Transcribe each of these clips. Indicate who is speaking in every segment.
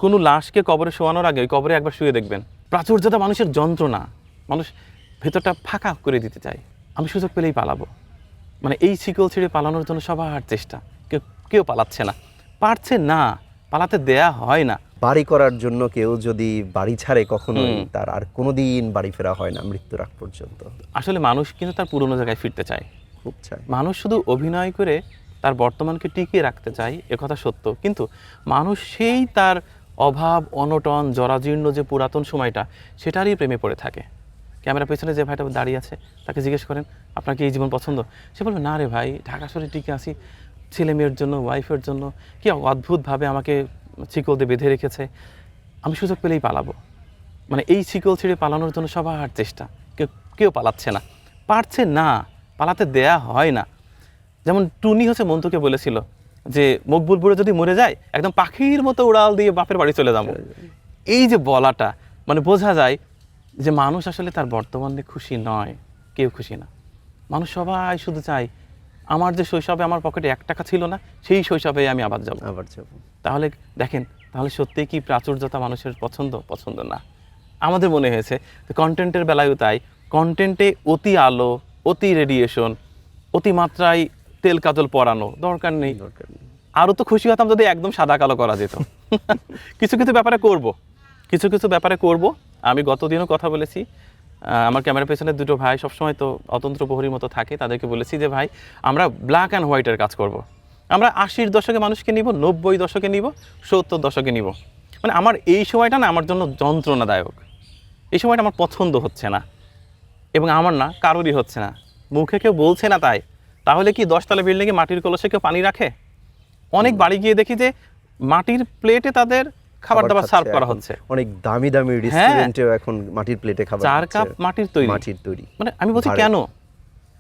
Speaker 1: কোনো লাশকে কবরে শোয়ানোর আগে কবরে একবার শুয়ে দেখবেন। প্রাচুর্যতা মানুষের যন্ত্রণা, মানুষ ভেতরটা ফাঁকা করে দিতে চায়। আমি সুযোগ পেলেই পালাবো, মানে এই শিকল ছেড়ে পালানোর জন্য সবার চেষ্টা, কেউ কেউ পালাচ্ছে না, পারছে না, পালাতে দেয়া হয় না।
Speaker 2: বাড়ি করার জন্য কেউ যদি বাড়ি ছাড়ে কখনোই তার আর কোনোদিন বাড়ি ফেরা হয় না মৃত্যুর আগ পর্যন্ত।
Speaker 1: আসলে মানুষ কিন্তু তার পুরনো জায়গায় ফিরতে চায়,
Speaker 2: খুব চাই।
Speaker 1: মানুষ শুধু অভিনয় করে তার বর্তমানকে টিকিয়ে রাখতে চায়, একথা সত্য, কিন্তু মানুষ সেই তার অভাব অনটন জরাজীর্ণ যে পুরাতন সময়টা সেটারই প্রেমে পড়ে থাকে। ক্যামেরার পেছনে যে ভাইটা দাঁড়িয়ে আছে তাকে জিজ্ঞেস করেন আপনার কি এই জীবন পছন্দ, সে বলবে না রে ভাই, ঢাকা শহরে টিকে আসি, ছেলে মেয়ের জন্য, ওয়াইফের জন্য, কি অদ্ভুতভাবে আমাকে শিকল দিয়ে বেঁধে রেখেছে, আমি সুযোগ পেলেই পালাবো। মানে এই শিকল ছেড়ে পালানোর জন্য সবার চেষ্টা, কেউ কেউ পালাচ্ছে না, পারছে না, পালাতে দেয়া হয় না। যেমন টুনি হচ্ছে মন্তুকে বলেছিল যে মকবুল বুড়ো যদি মরে যায় একদম পাখির মতো উড়াল দিয়ে বাপের বাড়ি চলে যাবো। এই যে বলাটা, মানে বোঝা যায় যে মানুষ আসলে তার বর্তমানে খুশি নয়, কেউ খুশি না। মানুষ সবাই শুধু চায় আমার যে শৈশবে আমার পকেটে 1 টাকা ছিল না, সেই শৈশবে আমি আবার যাব। তাহলে দেখেন, তাহলে সত্যিই কি প্রাচুর্যতা মানুষের পছন্দ না? আমাদের মনে হয়েছে কন্টেন্টের বেলায়ও তাই, কন্টেন্টে অতি আলো, অতি রেডিয়েশন, অতিমাত্রায় তেল কাজল পরানো দরকার নেই। আরও তো খুশি হতাম যদি একদম সাদা কালো করা যেত। কিছু কিছু ব্যাপারে করব। আমি গতদিনও কথা বলেছি, আমার ক্যামেরার পেছনে দুটো ভাই সবসময় তো অতন্ত্র প্রহরীর মতো থাকে, তাদেরকে বলেছি যে ভাই আমরা ব্ল্যাক অ্যান্ড হোয়াইটের কাজ করব। আমরা 80-র দশকে মানুষকে নিব, 90 দশকে নিব, 70 দশকে নিব। মানে আমার এই সময়টা না আমার জন্য যন্ত্রণাদায়ক, এই সময়টা আমার পছন্দ হচ্ছে না, এবং আমার না কারোরই হচ্ছে না, মুখে কেউ বলছে না। তাহলে কি 10তলা বিল্ডিংয়ে মাটির কলসে কেউ পানি রাখে? অনেক বাড়ি গিয়ে দেখি যে মাটির প্লেটে তাদের খাবার দাবার সার্ভ করা হচ্ছে।
Speaker 2: অনেক দামি দামি রেস্টুরেন্টেও এখন মাটির প্লেটে খাবার,
Speaker 1: 4 কাপ মাটির তৈরি। মানে আমি বলছি কেন?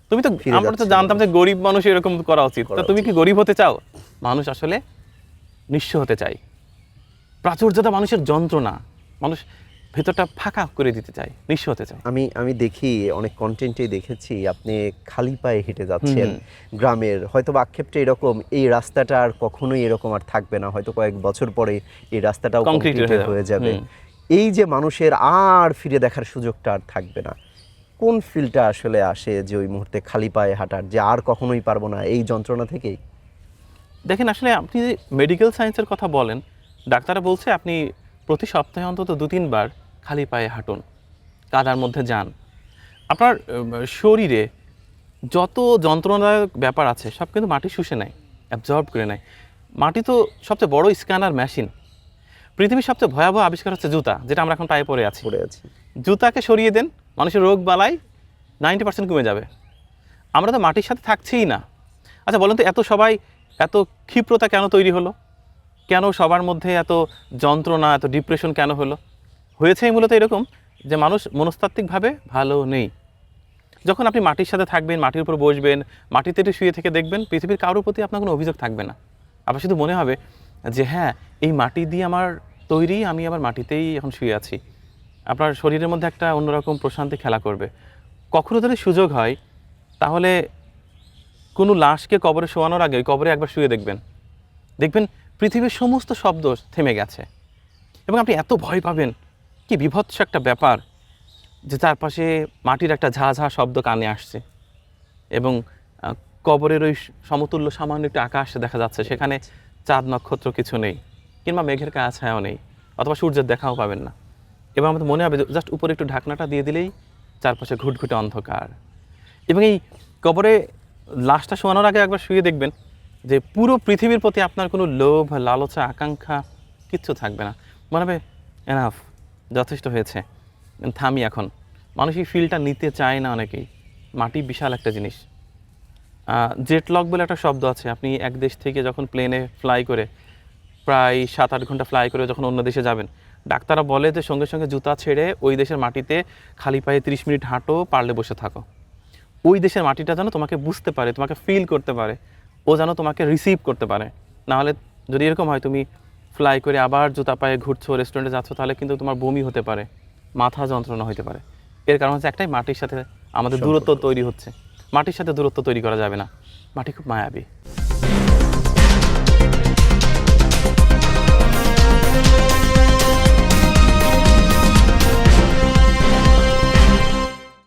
Speaker 1: তুমি তো, আমরা তো জানতাম যে গরিব মানুষ এরকম করা উচিত, তা তুমি কি গরিব হতে চাও? মানুষ আসলে নিঃস্ব হতে চায়। প্রাচুর্যতা মানুষের যন্ত্রণা, মানুষ ভেতরটা ফাঁকা করে দিতে চায়, নিঃস্ব হতে চায়।
Speaker 2: আমি দেখি অনেক কন্টেন্টে দেখেছি আপনি খালি পায়ে হেঁটে যাচ্ছেন গ্রামের, হয়তো বা আক্ষেপটা এরকম, এই রাস্তাটা আর কখনোই এরকম আর থাকবে না, হয়তো কয়েক বছর পরে এই রাস্তাটাও কংক্রিট হয়ে যাবে। এই যে মানুষের আর ফিরে দেখার সুযোগটা আর থাকবে না, কোন ফিলটা আসলে আসে যে ওই মুহূর্তে খালি পায়ে হাঁটার, যে আর কখনোই পারবো না, এই যন্ত্রণা থেকেই?
Speaker 1: দেখেন, আসলে আপনি যে মেডিকেল সায়েন্সের কথা বলেন, ডাক্তাররা বলছে আপনি প্রতি সপ্তাহে অন্তত 2-3 বার খালি পায়ে হাঁটুন, কাদার মধ্যে যান। আপনার শরীরে যত যন্ত্রণাদায়ক ব্যাপার আছে সব কিন্তু মাটি শুষে নেয়, অ্যাবজর্ব করে নেয়। মাটি তো সবচেয়ে বড় স্ক্যানার মেশিন। পৃথিবীর সবচেয়ে ভয়াবহ আবিষ্কার হচ্ছে জুতা, যেটা আমরা এখন পায়ে পরে আছি। জুতাকে সরিয়ে দেন, মানুষের রোগ বালাই 90% কমে যাবে। আমরা তো মাটির সাথে থাকছিই না। আচ্ছা বলেন তো, এত ক্ষিপ্রতা কেন তৈরি হলো? কেন সবার মধ্যে এত যন্ত্রণা, এত ডিপ্রেশন কেন হলো? হয়েছেই মূলত এরকম যে মানুষ মনস্তাত্ত্বিকভাবে ভালো নেই। যখন আপনি মাটির সাথে থাকবেন, মাটির উপর বসবেন, মাটিতে একটু শুয়ে থেকে দেখবেন, পৃথিবীর কারোর প্রতি আপনার কোনো অভিযোগ থাকবে না। আপনার শুধু মনে হবে যে হ্যাঁ, এই মাটি দিয়ে আমার তৈরি, আমি আবার মাটিতেই এখন শুয়ে আছি। আপনার শরীরের মধ্যে একটা অন্যরকম প্রশান্তি খেলা করবে। কখনো যদি সুযোগ হয় তাহলে কোনো লাশকে কবরে শোয়ানোর আগে কবরে একবার শুয়ে দেখবেন পৃথিবীর সমস্ত শব্দ থেমে গেছে, এবং আপনি এত ভয় পাবেন, কি বিভৎস একটা ব্যাপার যে চারপাশে মাটির একটা ঝাঁ শব্দ কানে আসছে, এবং কবরের ওই সমতুল্য সামান্য একটু আকাশ দেখা যাচ্ছে, সেখানে চাঁদ নক্ষত্র কিছু নেই, কিংবা মেঘের ছায়াও নেই, অথবা সূর্যের দেখাও পাবেন না। এবং আমাদের মনে হবে জাস্ট উপরে একটু ঢাকনাটা দিয়ে দিলেই চারপাশে ঘুটঘুটে অন্ধকার। এবং এই কবরে লাশটা শোয়ানোর আগে একবার শুয়ে দেখবেন যে পুরো পৃথিবীর প্রতি আপনার কোনো লোভ, লালসা, আকাঙ্ক্ষা কিচ্ছু থাকবে না। মনে হবে এনাফ, যথেষ্ট হয়েছে, থামি এখন। মানুষ এই ফিলটা নিতে চায় না অনেকেই। মাটি বিশাল একটা জিনিস। জেট লগ বলে একটা শব্দ আছে। আপনি এক দেশ থেকে যখন প্লেনে ফ্লাই করে প্রায় 7-8 ঘন্টা ফ্লাই করে যখন অন্য দেশে যাবেন, ডাক্তাররা বলে যে সঙ্গে সঙ্গে জুতা ছেড়ে ওই দেশের মাটিতে খালি পায়ে 30 মিনিট হাঁটো, পারলে বসে থাকো। ওই দেশের মাটিটা যেন তোমাকে বুঝতে পারে, তোমাকে ফিল করতে পারে, ও যেন তোমাকে রিসিভ করতে পারে। নাহলে যদি এরকম হয় তুমি ফ্লাই করে আবার জুতা পায়ে ঘুরছো, রেস্টুরেন্টে যাচ্ছ, তাহলে কিন্তু তোমার বমি হতে পারে, মাথা যন্ত্রণা হতে পারে। এর কারণ হচ্ছে একটাই, মাটির সাথে আমাদের দূরত্ব তৈরি হচ্ছে। মাটির সাথে দূরত্ব তৈরি করা যাবে না। মাটি খুব মায়াবী।